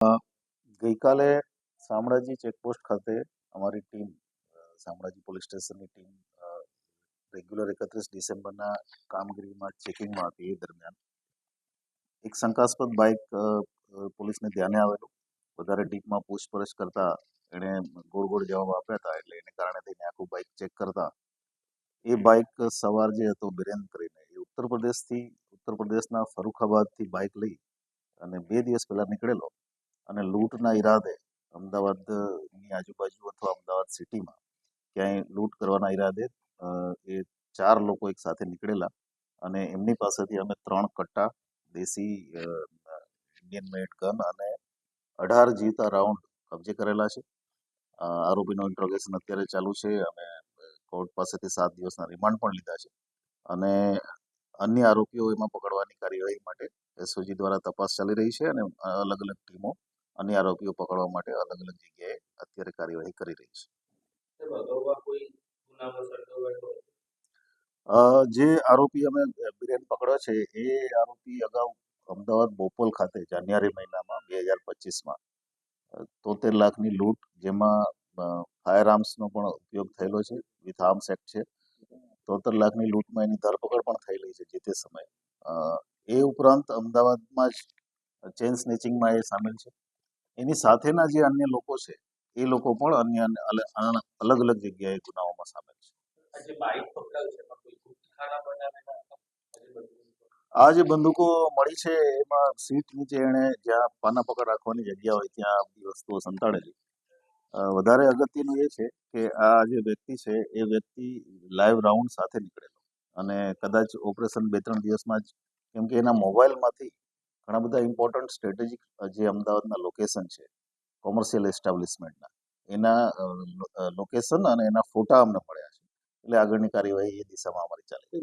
ગઈકાલે શામળાજી ચેકપોસ્ટ ખાતે અમારી ટીમ શામળાજી પોલીસ સ્ટેશનની ટીમ રેગ્યુલર 31 ડિસેમ્બરના કામગીરીમાં ચેકિંગમાં હતી. એ દરમિયાન એક શંકાસ્પદ બાઇક પોલીસને ધ્યાને આવેલું. વધારે ડીપમાં પૂછપરછ કરતા એણે ગોળ ગોળ જવાબ આપ્યા હતા, એટલે એને કારણે થઈને આખું બાઇક ચેક કરતા એ બાઇક સવાર જે હતો બિરેન કરીને, એ ઉત્તર પ્રદેશના ફરુખાબાદથી બાઇક લઈ અને 2 દિવસ પહેલા નીકળેલો અને લૂંટના ઈરાદે અમદાવાદની આજુબાજુ અથવા અમદાવાદ સિટીમાં ક્યાંય લૂંટ કરવાના ઈરાદે એ 4 લોકો એક સાથે નીકળેલા અને એમની પાસેથી અમે 3 કટ્ટા દેશી ઇન્ડિયન મેડ ગન અને 18 જીવતા રાઉન્ડ કબજે કરેલા છે. આરોપીનું ઇન્ટ્રોગેશન અત્યારે ચાલુ છે અને કોર્ટ પાસેથી 7 દિવસના રિમાન્ડ પણ લીધા છે અને અન્ય આરોપીઓ એમાં પકડવાની કાર્યવાહી માટે એસઓજી દ્વારા તપાસ ચાલી રહી છે અને અલગ અલગ ટીમો અન્ય આરોપીઓ પકડવા માટે અલગ અલગ જગ્યાએ અત્યારે કાર્યવાહી કરી રહી છે. જે આરોપી અમે બિરેન પકડ્યો છે એ આરોપી અગાઉ અમદાવાદ બોપલ ખાતે જાન્યુઆરી મહિનામાં 2025માં 73 લાખની લૂંટ, જેમાં ફાયર આર્મ્સનો પણ ઉપયોગ થયેલો છે, વિથ આર્મ્સ એક્ટ છે. 73 લાખની લૂંટમાં એની ધરપકડ પણ થયેલી છે જે તે સમયે. એ ઉપરાંત અમદાવાદમાં જ ચેઇન સ્નેચિંગમાં એ સામેલ છે. એની સાથેના જે અન્ય લોકો છે એ લોકો પણ અન્ય અલગ અલગ જગ્યાએ ગુનાઓમાં સામેલ છે. આ જે બંદૂકો મળી છે એમાં સીટ નીચે એણે જ્યાં પાના પકડ રાખવાની જગ્યા હોય ત્યાં બધી વસ્તુઓ સંતાડેલી. વધારે અગત્યનું એ છે કે આ જે વ્યક્તિ છે એ વ્યક્તિ લાઈવ રાઉન્ડ સાથે નીકળેલો અને કદાચ ઓપરેશન 2-3 દિવસમાં જ, કેમ કે એના મોબાઈલમાંથી ઘણા બધા ઇમ્પોર્ટન્ટ સ્ટ્રેટેજિક જે અમદાવાદના લોકેશન છે કોમર્શિયલ એસ્ટાબ્લિશમેન્ટના, એના લોકેશન અને એના ફોટા અમને મળ્યા છે. એટલે આગળની કાર્યવાહી એ દિશામાં અમારી ચાલે છે.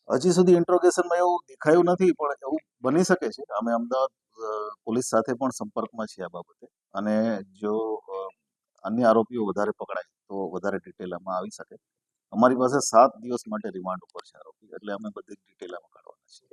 હજી સુધી ઇન્ટ્રોગેશનમાં એવું દેખાયું નથી, પણ એવું બની શકે છે. અમે અમદાવાદ પોલીસ સાથે પણ સંપર્કમાં છીએ આ બાબતે અને જો અન્ય આરોપીઓ વધારે પકડાય તો વધારે ડિટેલ આમાં આવી શકે. અમારી પાસે 7 દિવસ માટે રિમાન્ડ ઉપર છે આરોપી, એટલે અમે બધી ડિટેલ આમાં કાઢવાના છીએ.